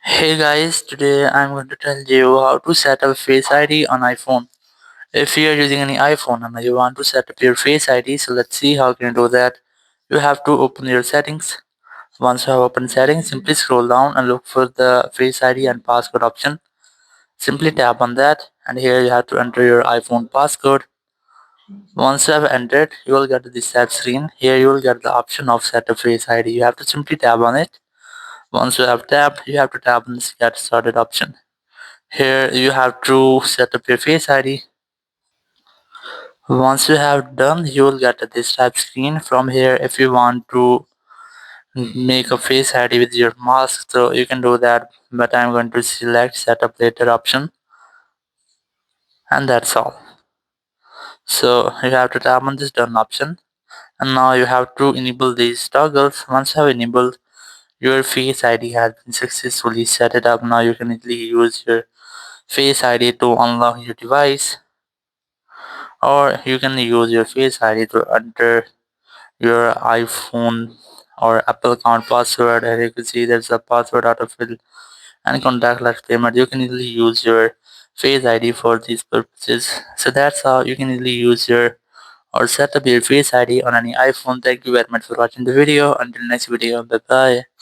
Hey guys, today I'm going to tell you how to set up Face ID on iPhone. If you are using any iPhone and you want to set up your Face ID, so let's see how can you do that. You have to open your settings. Once you have opened settings, simply scroll down and look for the Face ID and passcode option. Simply tap on that and here you have to enter your iPhone passcode. Once you have entered, you will get this set screen. Here you will get the option of set up Face ID. You have to simply tap on it. Once you have tapped, you have to tap on this get started option. Here you have to set up your Face ID. Once you have done, you will get this type screen. From here, if you want to make a Face ID with your mask, so you can do that, but I'm going to select setup later option, and that's all. So you have to tap on this done option, and now you have to enable these toggles. Once you have enabled, your Face ID has been successfully set it up. Now you can easily use your Face ID to unlock your device, or you can use your Face ID to enter your iPhone or Apple account password. As you can see, there's a password autofill and contactless payment. You can easily use your Face ID for these purposes. So that's how you can easily use your or set up your Face ID on any iPhone. Thank you very much for watching the video. Until next video, bye bye.